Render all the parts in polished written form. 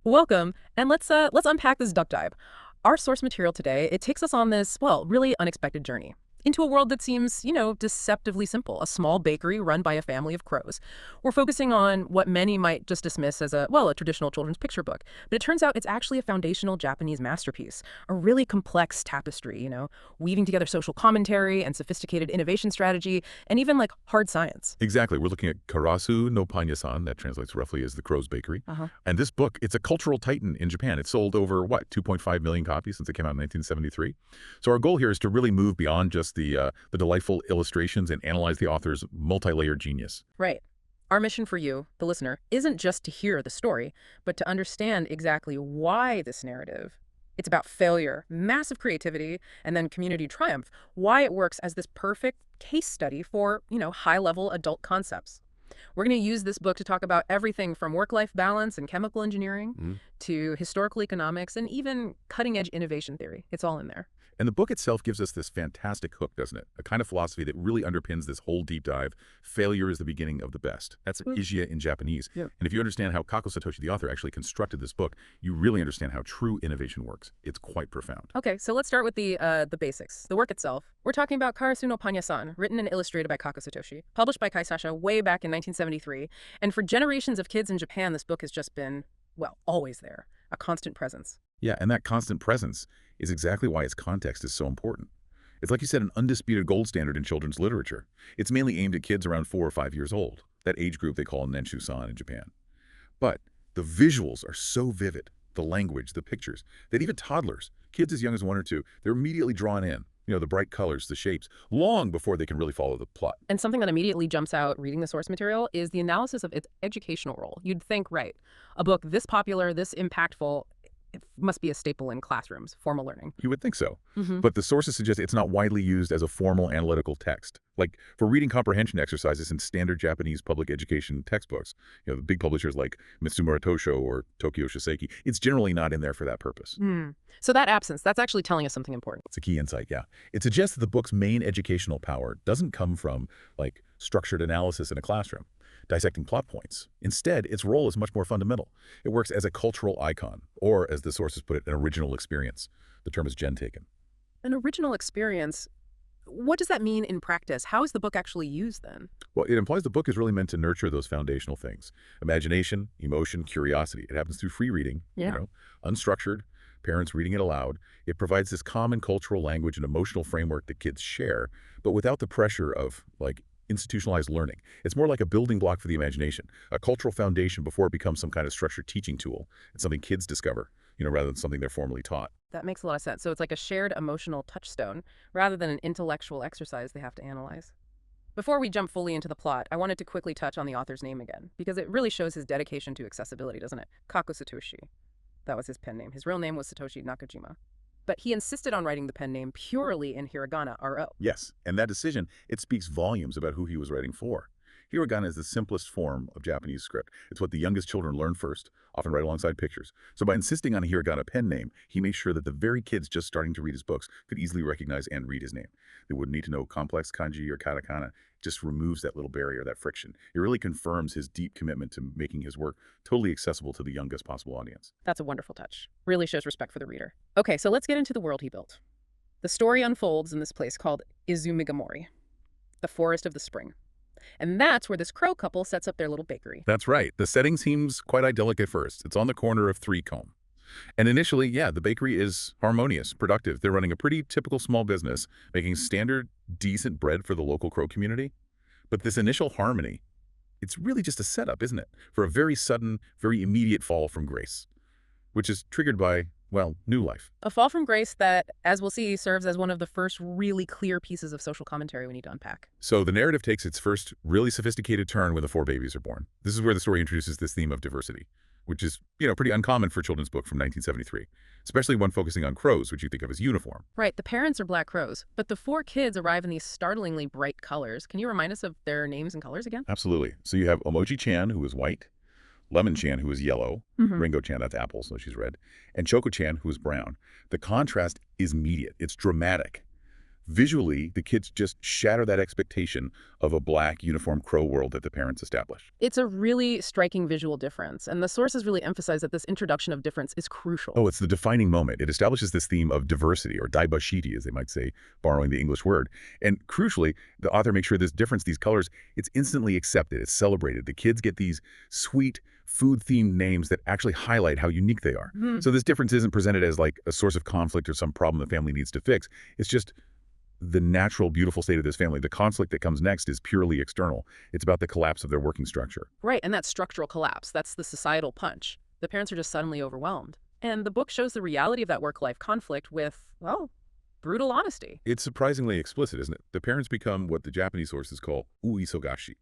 Welcome, and let's unpack this duck dive. Our source material today, it takes us on this, well, really unexpected journey into a world that seems, deceptively simple, a small bakery run by a family of crows. We're focusing on what many might just dismiss as a traditional children's picture book, but it turns out it's actually a foundational Japanese masterpiece, a really complex tapestry, weaving together social commentary and sophisticated innovation strategy and even like hard science. Exactly. We're looking at Karasu no Panya-san, that translates roughly as the Crow's Bakery. Uh-huh. And this book, it's a cultural titan in Japan. It's sold over, 2.5 million copies since it came out in 1973. So our goal here is to really move beyond just the delightful illustrations and analyze the author's multi-layered genius. Right. Our mission for you, the listener, isn't just to hear the story, but to understand exactly why this narrative. It's about failure, massive creativity, and then community triumph, why it works as this perfect case study for, high-level adult concepts. We're going to use this book to talk about everything from work-life balance and chemical engineering to historical economics and even cutting-edge innovation theory. It's all in there. And the book itself gives us this fantastic hook, doesn't it? A kind of philosophy that really underpins this whole deep dive. Failure is the beginning of the best. That's Ijia in Japanese. Yeah. And if you understand how Kako Satoshi, the author, actually constructed this book, you really understand how true innovation works. It's quite profound. Okay, so let's start with the basics, the work itself. We're talking about Karasu no Panya-san, written and illustrated by Kako Satoshi, published by Kaiseisha way back in 1973. And for generations of kids in Japan, this book has just been, well, always there, a constant presence. Yeah, and that constant presence is exactly why its context is so important. It's like you said, an undisputed gold standard in children's literature. It's mainly aimed at kids around 4 or 5 years old, that age group they call Nenshu-san in Japan. But the visuals are so vivid, the language, the pictures, that even toddlers, kids as young as 1 or 2, they're immediately drawn in. The bright colors, the shapes, long before they can really follow the plot. And something that immediately jumps out reading the source material is the analysis of its educational role. You'd think, right, a book this popular, this impactful, it must be a staple in classrooms, formal learning. You would think so. Mm-hmm. But the sources suggest it's not widely used as a formal analytical text. Like for reading comprehension exercises in standard Japanese public education textbooks, the big publishers like Mitsumura Tosho or Tokyo Shiseki, it's generally not in there for that purpose. So that absence, that's actually telling us something important. It's a key insight, yeah. It suggests that the book's main educational power doesn't come from, structured analysis in a classroom, dissecting plot points. Instead, its role is much more fundamental. It works as a cultural icon, or as the sources put it, an original experience. The term is gen-taken. An original experience, what does that mean in practice? How is the book actually used then? Well, it implies the book is really meant to nurture those foundational things. Imagination, emotion, curiosity. It happens through free reading, unstructured, parents reading it aloud. It provides this common cultural language and emotional framework that kids share, but without the pressure of, institutionalized learning. It's more like a building block for the imagination, a cultural foundation before it becomes some kind of structured teaching tool. It's something kids discover, rather than something they're formally taught. That makes a lot of sense. So it's like a shared emotional touchstone rather than an intellectual exercise they have to analyze. Before we jump fully into the plot, I wanted to quickly touch on the author's name again, because it really shows his dedication to accessibility, doesn't it? Kako Satoshi. That was his pen name. His real name was Satoshi Nakajima. But he insisted on writing the pen name purely in hiragana, R-O. Yes, and that decision, it speaks volumes about who he was writing for. Hiragana is the simplest form of Japanese script. It's what the youngest children learn first, often right alongside pictures. So by insisting on a hiragana pen name, he made sure that the very kids just starting to read his books could easily recognize and read his name. They wouldn't need to know complex kanji or katakana. It just removes that little barrier, that friction. It really confirms his deep commitment to making his work totally accessible to the youngest possible audience. That's a wonderful touch. Really shows respect for the reader. Okay, so let's get into the world he built. The story unfolds in this place called Izumi, the Forest of the Spring. And that's where this crow couple sets up their little bakery. That's right. The setting seems quite idyllic at first. It's on the corner of 3 Combe. And initially, the bakery is harmonious, productive. They're running a pretty typical small business, making standard, decent bread for the local crow community. But this initial harmony, it's really just a setup, isn't it, for a very sudden, very immediate fall from grace, which is triggered by, new life. A fall from grace that, as we'll see, serves as one of the first really clear pieces of social commentary we need to unpack. So the narrative takes its first really sophisticated turn when the 4 babies are born. This is where the story introduces this theme of diversity, which is, pretty uncommon for a children's book from 1973, especially one focusing on crows, which you think of as uniform. Right, the parents are black crows, but the 4 kids arrive in these startlingly bright colors. Can you remind us of their names and colors again? Absolutely. So you have Omochi-chan, who is white, Lemon-chan, who is yellow, Ringo-chan, that's apple, so she's red, and Choco-chan, who is brown. The contrast is immediate. It's dramatic. Visually, the kids just shatter that expectation of a black, uniform crow world that the parents established. It's a really striking visual difference, and the sources really emphasize that this introduction of difference is crucial. Oh, it's the defining moment. It establishes this theme of diversity, or daibashiti, as they might say, borrowing the English word. And crucially, the author makes sure this difference, these colors, it's instantly accepted, it's celebrated. The kids get these sweet, food-themed names that actually highlight how unique they are. So this difference isn't presented as like a source of conflict or some problem the family needs to fix. It's just the natural, beautiful state of this family. The conflict that comes next is purely external. It's about the collapse of their working structure. Right, and that structural collapse, that's the societal punch. The parents are just suddenly overwhelmed. And the book shows the reality of that work-life conflict with, well, brutal honesty. It's surprisingly explicit, isn't it? The parents become what the Japanese sources call uisogashi,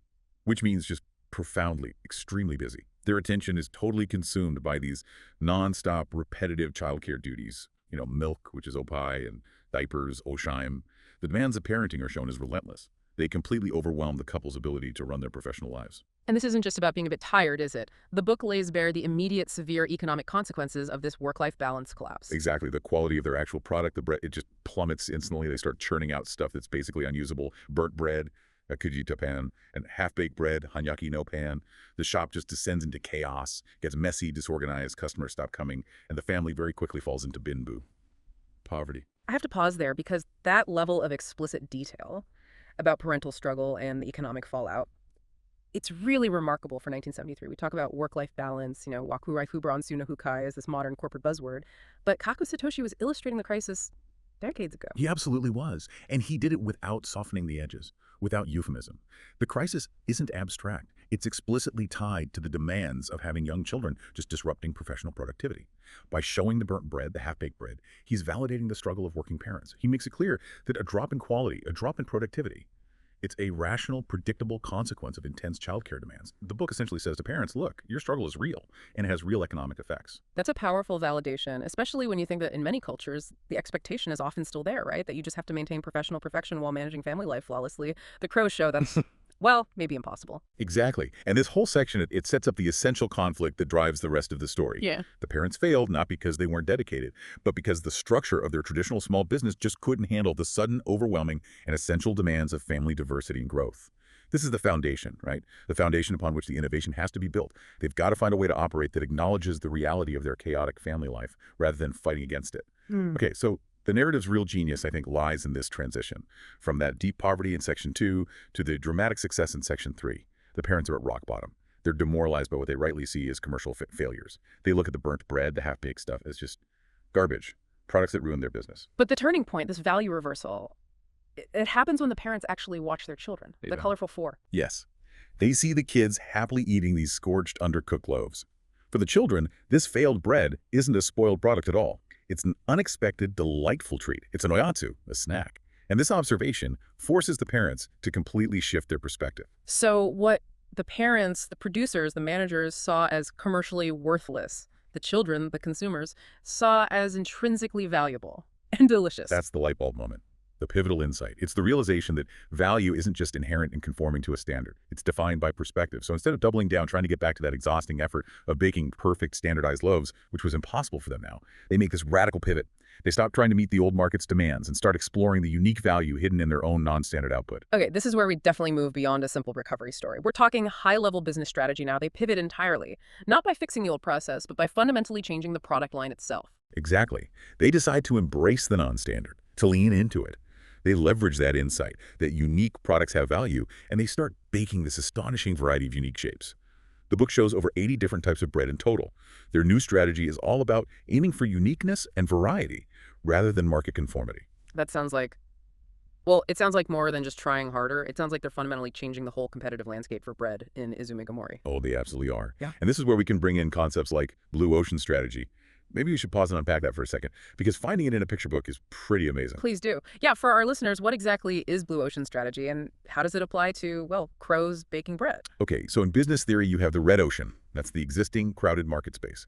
which means just profoundly, extremely busy. Their attention is totally consumed by these non-stop, repetitive childcare duties. Milk, which is opai, and diapers, oshaim. The demands of parenting are shown as relentless. They completely overwhelm the couple's ability to run their professional lives. And this isn't just about being a bit tired, is it? The book lays bare the immediate severe economic consequences of this work-life balance collapse. Exactly. The quality of their actual product, the bread, it just plummets instantly. They start churning out stuff that's basically unusable. Burnt bread, kujita pan, and half-baked bread, hanyaki no pan. The shop just descends into chaos, gets messy, disorganized, customers stop coming, and the family very quickly falls into binbu, poverty. I have to pause there because that level of explicit detail about parental struggle and the economic fallout, it's really remarkable for 1973. We talk about work-life balance, wakurai fubaran sunahukai is this modern corporate buzzword, but Kako Satoshi was illustrating the crisis decades ago. He absolutely was. And he did it without softening the edges, without euphemism. The crisis isn't abstract. It's explicitly tied to the demands of having young children, just disrupting professional productivity. By showing the burnt bread, the half-baked bread, he's validating the struggle of working parents. He makes it clear that a drop in quality, a drop in productivity, it's a rational, predictable consequence of intense childcare demands. The book essentially says to parents, look, your struggle is real, and it has real economic effects. That's a powerful validation, especially when you think that in many cultures, the expectation is often still there, right? That you just have to maintain professional perfection while managing family life flawlessly. The Crows show that's, well, maybe impossible. Exactly. And this whole section, it sets up the essential conflict that drives the rest of the story. Yeah. The parents failed, not because they weren't dedicated, but because the structure of their traditional small business just couldn't handle the sudden, overwhelming, and essential demands of family diversity and growth. This is the foundation, right? The foundation upon which the innovation has to be built. They've got to find a way to operate that acknowledges the reality of their chaotic family life rather than fighting against it. Okay, so the narrative's real genius, I think, lies in this transition. From that deep poverty in Section 2 to the dramatic success in Section 3. The parents are at rock bottom. They're demoralized by what they rightly see as commercial failures. They look at the burnt bread, the half-baked stuff, as just garbage, products that ruin their business. But the turning point, this value reversal, it happens when the parents actually watch their children, the colorful four. Yes. They see the kids happily eating these scorched, undercooked loaves. For the children, this failed bread isn't a spoiled product at all. It's an unexpected, delightful treat. It's an oyatsu, a snack. And this observation forces the parents to completely shift their perspective. So what the parents, the producers, the managers saw as commercially worthless, the children, the consumers, saw as intrinsically valuable and delicious. That's the light bulb moment. The pivotal insight. It's the realization that value isn't just inherent in conforming to a standard. It's defined by perspective. So instead of doubling down, trying to get back to that exhausting effort of baking perfect standardized loaves, which was impossible for them now, they make this radical pivot. They stop trying to meet the old market's demands and start exploring the unique value hidden in their own non-standard output. Okay, this is where we definitely move beyond a simple recovery story. We're talking high-level business strategy now. They pivot entirely, not by fixing the old process, but by fundamentally changing the product line itself. Exactly. They decide to embrace the non-standard, to lean into it. They leverage that insight, that unique products have value, and they start baking this astonishing variety of unique shapes. The book shows over 80 different types of bread in total. Their new strategy is all about aiming for uniqueness and variety rather than market conformity. That sounds like, well, it sounds like more than just trying harder. It sounds like they're fundamentally changing the whole competitive landscape for bread in Izumi. Oh, they absolutely are. Yeah. And this is where we can bring in concepts like blue ocean strategy. Maybe we should pause and unpack that for a second, because finding it in a picture book is pretty amazing. Please do. Yeah, for our listeners, what exactly is blue ocean strategy and how does it apply to, well, crows baking bread? Okay, so in business theory, you have the red ocean. That's the existing crowded market space.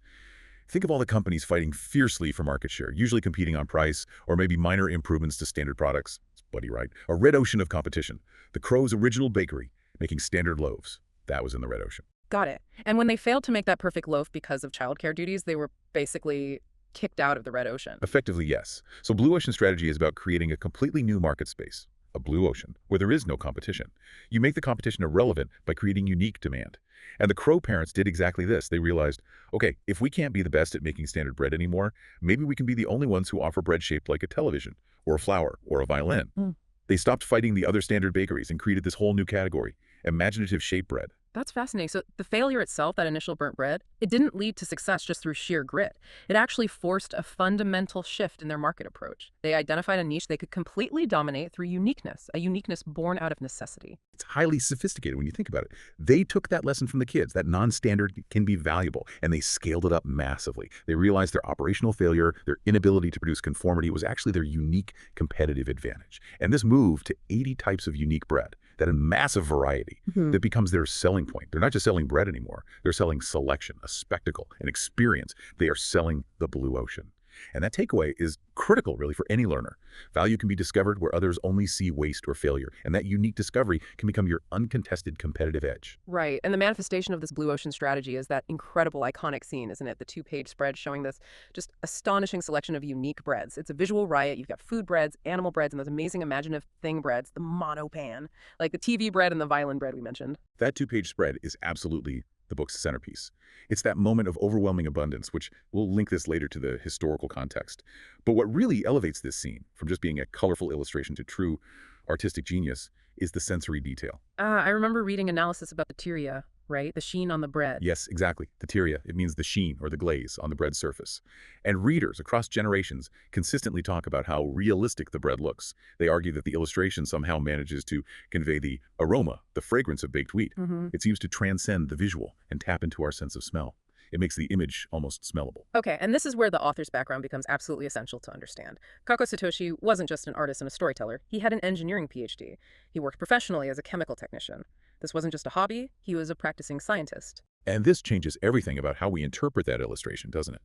Think of all the companies fighting fiercely for market share, usually competing on price or maybe minor improvements to standard products. It's bloody right. A red ocean of competition. The Crow's original bakery, making standard loaves. That was in the red ocean. Got it. And when they failed to make that perfect loaf because of childcare duties, they were basically kicked out of the red ocean. Effectively, yes. So Blue Ocean strategy is about creating a completely new market space, a blue ocean, where there is no competition. You make the competition irrelevant by creating unique demand. And the Crow parents did exactly this. They realized, okay, if we can't be the best at making standard bread anymore, maybe we can be the only ones who offer bread shaped like a television, or a flower, or a violin. They stopped fighting the other standard bakeries and created this whole new category, imaginative shape bread. That's fascinating. So the failure itself, that initial burnt bread, it didn't lead to success just through sheer grit. It actually forced a fundamental shift in their market approach. They identified a niche they could completely dominate through uniqueness, a uniqueness born out of necessity. It's highly sophisticated when you think about it. They took that lesson from the kids, that non-standard can be valuable, and they scaled it up massively. They realized their operational failure, their inability to produce conformity was actually their unique competitive advantage. And this moved to 80 types of unique bread, that a massive variety that becomes their selling point. They're not just selling bread anymore. They're selling selection, a spectacle, an experience. They are selling the blue ocean. And that takeaway is critical, really, for any learner. Value can be discovered where others only see waste or failure, and that unique discovery can become your uncontested competitive edge. Right. And the manifestation of this blue ocean strategy is that incredible iconic scene, isn't it? The two-page spread showing this just astonishing selection of unique breads. It's a visual riot. You've got food breads, animal breads, and those amazing imaginative thing breads, the monopan, like the TV bread and the violin bread we mentioned. That two-page spread is absolutely the book's centerpiece. It's that moment of overwhelming abundance, which we'll link this later to the historical context. But what really elevates this scene from just being a colorful illustration to true artistic genius is the sensory detail. I remember reading analysis about the tyria, right? The sheen on the bread. Yes, exactly. The tyria. It means the sheen or the glaze on the bread surface. And readers across generations consistently talk about how realistic the bread looks. They argue that the illustration somehow manages to convey the aroma, the fragrance of baked wheat. It seems to transcend the visual and tap into our sense of smell. It makes the image almost smellable. Okay, and this is where the author's background becomes absolutely essential to understand. Kako Satoshi wasn't just an artist and a storyteller. He had an engineering PhD. He worked professionally as a chemical technician. This wasn't just a hobby. He was a practicing scientist. And this changes everything about how we interpret that illustration, doesn't it?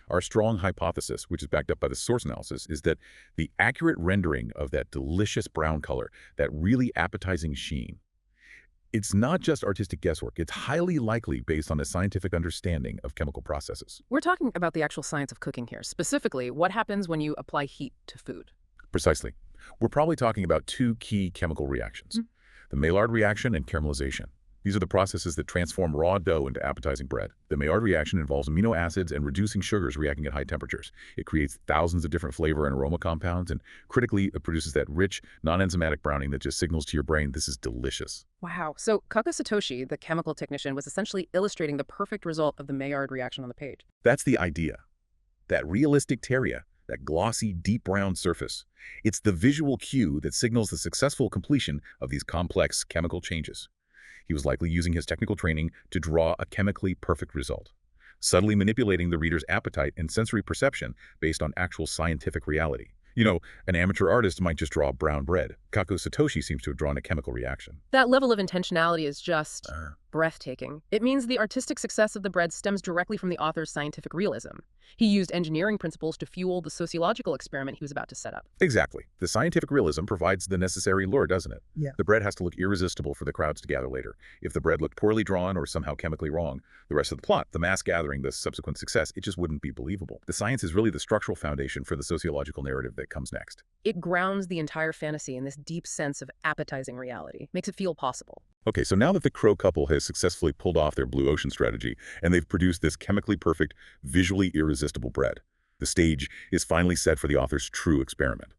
Our strong hypothesis, which is backed up by the source analysis, is that the accurate rendering of that delicious brown color, that really appetizing sheen, it's not just artistic guesswork. It's highly likely based on a scientific understanding of chemical processes. We're talking about the actual science of cooking here, specifically what happens when you apply heat to food. Precisely. We're probably talking about two key chemical reactions, the Maillard reaction and caramelization. These are the processes that transform raw dough into appetizing bread. The Maillard reaction involves amino acids and reducing sugars reacting at high temperatures. It creates thousands of different flavor and aroma compounds, and critically, it produces that rich, non-enzymatic browning that just signals to your brain this is delicious. Wow. So Kako Satoshi, the chemical technician, was essentially illustrating the perfect result of the Maillard reaction on the page. That's the idea. That realistic terria, that glossy, deep brown surface. It's the visual cue that signals the successful completion of these complex chemical changes. He was likely using his technical training to draw a chemically perfect result, subtly manipulating the reader's appetite and sensory perception based on actual scientific reality. You know, an amateur artist might just draw brown bread. Kako Satoshi seems to have drawn a chemical reaction. That level of intentionality is just breathtaking. It means the artistic success of the bread stems directly from the author's scientific realism. He used engineering principles to fuel the sociological experiment he was about to set up. Exactly. The scientific realism provides the necessary lure, doesn't it? Yeah. The bread has to look irresistible for the crowds to gather later. If the bread looked poorly drawn or somehow chemically wrong, the rest of the plot, the mass gathering, the subsequent success, it just wouldn't be believable. The science is really the structural foundation for the sociological narrative that comes next. It grounds the entire fantasy in this deep sense of appetizing reality, makes it feel possible. Okay, so now that the Crow couple has successfully pulled off their blue ocean strategy and they've produced this chemically perfect, visually irresistible bread, the stage is finally set for the author's true experiment.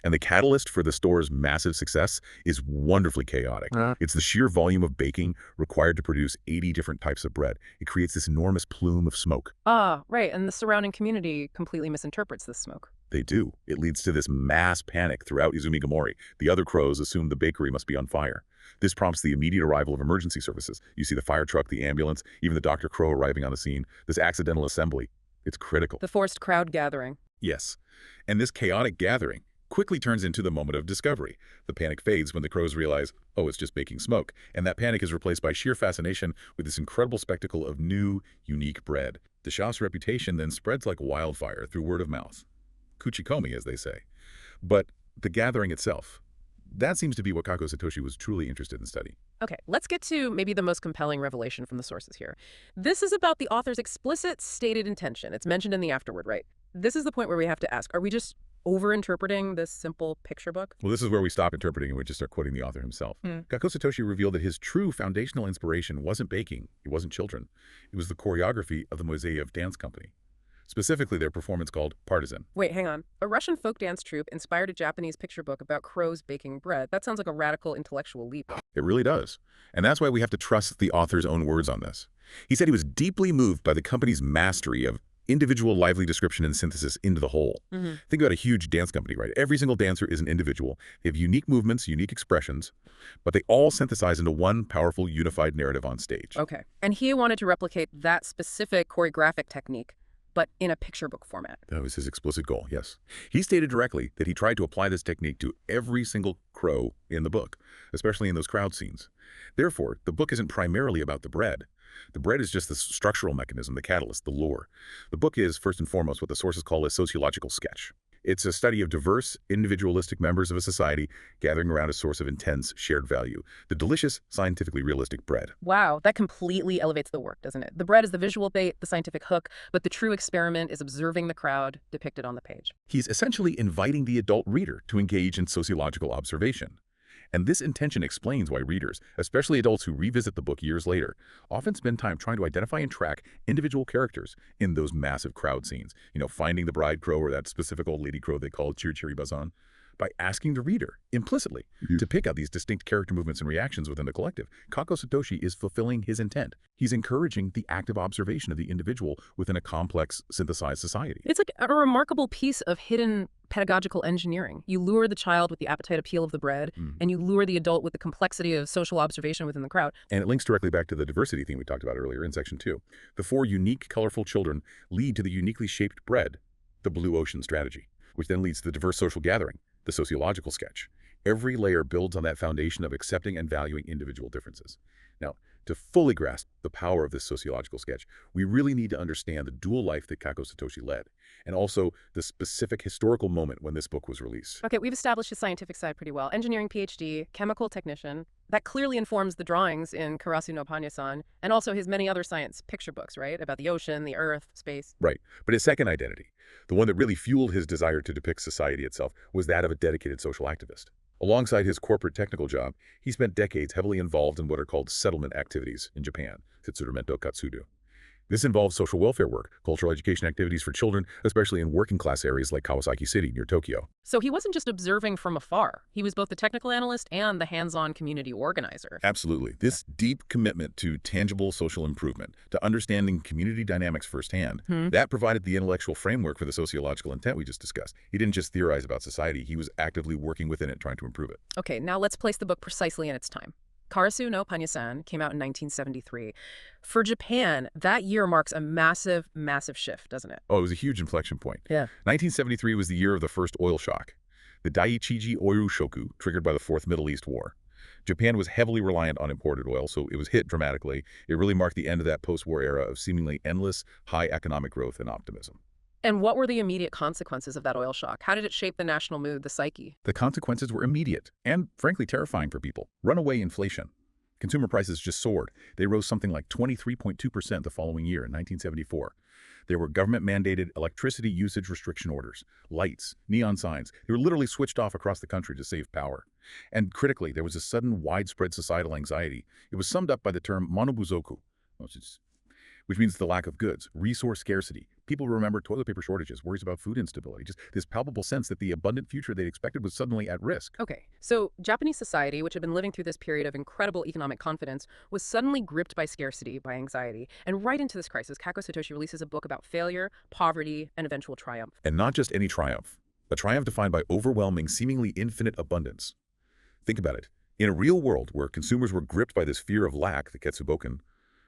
And the catalyst for the store's massive success is wonderfully chaotic. It's the sheer volume of baking required to produce 80 different types of bread. It creates this enormous plume of smoke. Right, and the surrounding community completely misinterprets this smoke. They do. It leads to this mass panic throughout Izumi. The other crows assume the bakery must be on fire. This prompts the immediate arrival of emergency services. You see the fire truck, the ambulance, even the Dr. Crow arriving on the scene. This accidental assembly, it's critical. The forced crowd gathering. Yes. And this chaotic gathering quickly turns into the moment of discovery. The panic fades when the crows realize, oh, it's just baking smoke. And that panic is replaced by sheer fascination with this incredible spectacle of new, unique bread. The shop's reputation then spreads like wildfire through word of mouth. Kuchikomi, as they say. But the gathering itself, That seems to be what Kako Satoshi was truly interested in studying. Okay, let's get to maybe the most compelling revelation from the sources here. This is about the author's explicit stated intention. It's mentioned in the afterword, right? This is the point where we have to ask, are we just overinterpreting this simple picture book? Well, this is where we stop interpreting and we just start quoting the author himself. Hmm. Kako Satoshi revealed that his true foundational inspiration wasn't baking, it wasn't children. It was the choreography of the Mosaic Dance Company, specifically their performance called Partisan. Wait, hang on. A Russian folk dance troupe inspired a Japanese picture book about crows baking bread. That sounds like a radical intellectual leap. It really does. And that's why we have to trust the author's own words on this. He said he was deeply moved by the company's mastery of individual lively description and synthesis into the whole. Think about a huge dance company, right? Every single dancer is an individual. They have unique movements, unique expressions, but they all synthesize into one powerful, unified narrative on stage. Okay. And he wanted to replicate that specific choreographic technique, but in a picture book format. That was his explicit goal, yes. He stated directly that he tried to apply this technique to every single crow in the book, especially in those crowd scenes. Therefore, the book isn't primarily about the bread. The bread is just the structural mechanism, the catalyst, the lure. The book is, first and foremost, what the sources call a sociological sketch. It's a study of diverse, individualistic members of a society gathering around a source of intense, shared value, the delicious, scientifically realistic bread. Wow, that completely elevates the work, doesn't it? The bread is the visual bait, the scientific hook, but the true experiment is observing the crowd depicted on the page. He's essentially inviting the adult reader to engage in sociological observation. And this intention explains why readers, especially adults who revisit the book years later, often spend time trying to identify and track individual characters in those massive crowd scenes. You know, finding the bride crow or that specific old lady crow they call Cheer Cheery Buzzon, by asking the reader, implicitly, to pick out these distinct character movements and reactions within the collective. Kako Satoshi is fulfilling his intent. He's encouraging the active observation of the individual within a complex, synthesized society. It's like a remarkable piece of hidden pedagogical engineering. You lure the child with the appetite appeal of the bread, and you lure the adult with the complexity of social observation within the crowd. And it links directly back to the diversity theme we talked about earlier in Section 2. The 4 unique, colorful children lead to the uniquely shaped bread, the blue ocean strategy, which then leads to the diverse social gathering, the sociological sketch. Every layer builds on that foundation of accepting and valuing individual differences. Now, to fully grasp the power of this sociological sketch, we really need to understand the dual life that Kako Satoshi led, and also the specific historical moment when this book was released. Okay, we've established his scientific side pretty well. Engineering PhD, chemical technician. That clearly informs the drawings in Karasu no Panya-san, and also his many other science picture books, right? About the ocean, the earth, space. Right. But his second identity, the one that really fueled his desire to depict society itself, was that of a dedicated social activist. Alongside his corporate technical job, he spent decades heavily involved in what are called settlement activities in Japan, Tsurumento Katsudo. This involves social welfare work, cultural education activities for children, especially in working-class areas like Kawasaki City near Tokyo. So he wasn't just observing from afar. He was both the technical analyst and the hands-on community organizer. Absolutely. This deep commitment to tangible social improvement, to understanding community dynamics firsthand, that provided the intellectual framework for the sociological intent we just discussed. He didn't just theorize about society, he was actively working within it, trying to improve it. Okay, now let's place the book precisely in its time. Karasu no Panya-san came out in 1973. For Japan, that year marks a massive, massive shift, doesn't it? Oh, it was a huge inflection point. Yeah. 1973 was the year of the first oil shock, the Daiichiji Oiru Shoku, triggered by the Fourth Middle East War. Japan was heavily reliant on imported oil, so it was hit dramatically. It really marked the end of that post-war era of seemingly endless, high economic growth and optimism. And what were the immediate consequences of that oil shock? How did it shape the national mood, the psyche? The consequences were immediate and, frankly, terrifying for people. Runaway inflation. Consumer prices just soared. They rose something like 23.2% the following year in 1974. There were government-mandated electricity usage restriction orders, lights, neon signs. They were literally switched off across the country to save power. And critically, there was a sudden widespread societal anxiety. It was summed up by the term monobuzoku, which means the lack of goods, resource scarcity. People remember toilet paper shortages, worries about food instability, just this palpable sense that the abundant future they'd expected was suddenly at risk. Okay, so Japanese society, which had been living through this period of incredible economic confidence, was suddenly gripped by scarcity, by anxiety. And right into this crisis, Kako Satoshi releases a book about failure, poverty, and eventual triumph. And not just any triumph. A triumph defined by overwhelming, seemingly infinite abundance. Think about it. In a real world where consumers were gripped by this fear of lack, the Ketsuboken,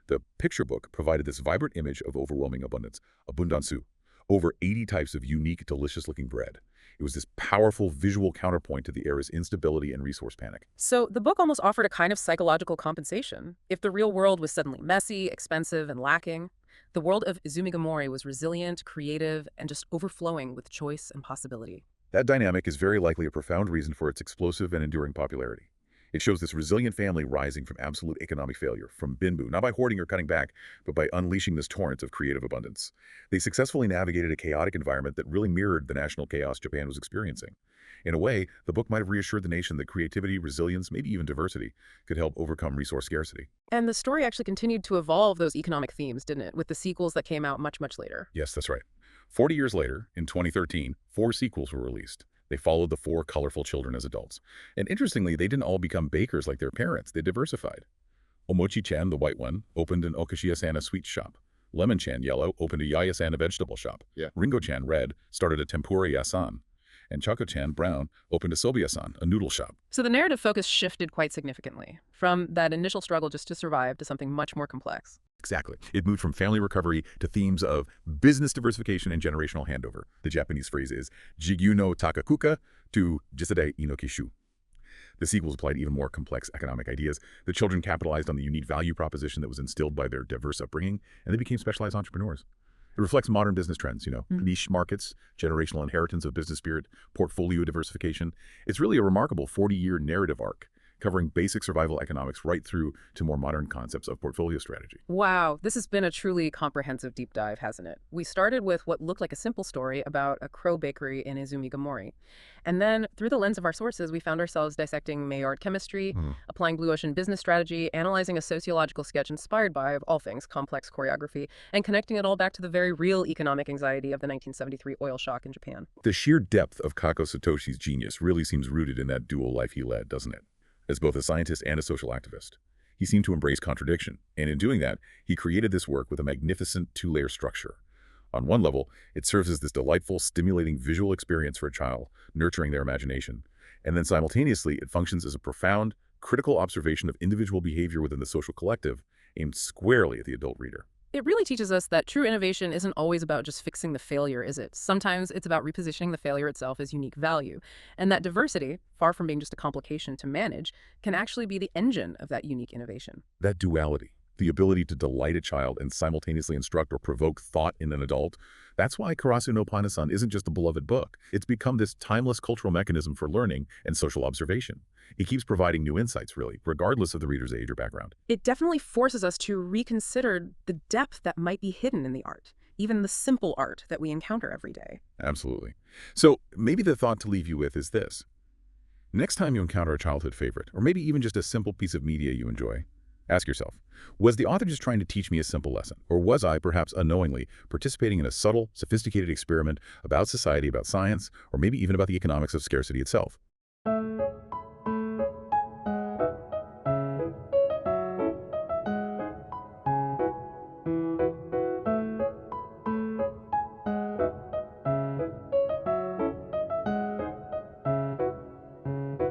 the picture book provided this vibrant image of overwhelming abundance, abundansu, over 80 types of unique, delicious-looking bread. It was this powerful visual counterpoint to the era's instability and resource panic. So the book almost offered a kind of psychological compensation. If the real world was suddenly messy, expensive, and lacking, the world of Izumi was resilient, creative, and just overflowing with choice and possibility. That dynamic is very likely a profound reason for its explosive and enduring popularity. It shows this resilient family rising from absolute economic failure, from binbu, not by hoarding or cutting back, but by unleashing this torrent of creative abundance. They successfully navigated a chaotic environment that really mirrored the national chaos Japan was experiencing. In a way, the book might have reassured the nation that creativity, resilience, maybe even diversity, could help overcome resource scarcity. And the story actually continued to evolve those economic themes, didn't it, with the sequels that came out much, much later. Yes, that's right. 40 years later, in 2013, 4 sequels were released. They followed the 4 colorful children as adults. And interestingly, they didn't all become bakers like their parents. They diversified. Omochi-chan, the white one, opened an Okashiya-san sweet shop. Lemon-chan, yellow, opened a Yaya-san a vegetable shop. Yeah. Ringo-chan, red, started a tempura yasan. And Choco-chan, brown, opened a soba-yasan, a noodle shop. So the narrative focus shifted quite significantly, from that initial struggle just to survive to something much more complex. Exactly. It moved from family recovery to themes of business diversification and generational handover. The Japanese phrase is Jigyu no Takakuka to Jisadai Inokishu. The sequels applied even more complex economic ideas. The children capitalized on the unique value proposition that was instilled by their diverse upbringing, and they became specialized entrepreneurs. It reflects modern business trends, niche markets, generational inheritance of business spirit, portfolio diversification. It's really a remarkable 40-year narrative arc, covering basic survival economics right through to more modern concepts of portfolio strategy. Wow, this has been a truly comprehensive deep dive, hasn't it? We started with what looked like a simple story about a crow bakery in Izumi. And then, through the lens of our sources, we found ourselves dissecting Maillard chemistry, applying blue ocean business strategy, analyzing a sociological sketch inspired by, of all things, complex choreography, and connecting it all back to the very real economic anxiety of the 1973 oil shock in Japan. The sheer depth of Kako Satoshi's genius really seems rooted in that dual life he led, doesn't it? As both a scientist and a social activist. He seemed to embrace contradiction, and in doing that, he created this work with a magnificent 2-layer structure. On one level, it serves as this delightful, stimulating visual experience for a child, nurturing their imagination. And then simultaneously, it functions as a profound, critical observation of individual behavior within the social collective, aimed squarely at the adult reader. It really teaches us that true innovation isn't always about just fixing the failure, is it? Sometimes it's about repositioning the failure itself as unique value. And that diversity, far from being just a complication to manage, can actually be the engine of that unique innovation. That duality, the ability to delight a child and simultaneously instruct or provoke thought in an adult, that's why Karasu no Panasan isn't just a beloved book. It's become this timeless cultural mechanism for learning and social observation. It keeps providing new insights, really, regardless of the reader's age or background. It definitely forces us to reconsider the depth that might be hidden in the art, even the simple art that we encounter every day. Absolutely. So maybe the thought to leave you with is this. Next time you encounter a childhood favorite, or maybe even just a simple piece of media you enjoy, ask yourself, was the author just trying to teach me a simple lesson? Or was I, perhaps unknowingly, participating in a subtle, sophisticated experiment about society, about science, or maybe even about the economics of scarcity itself?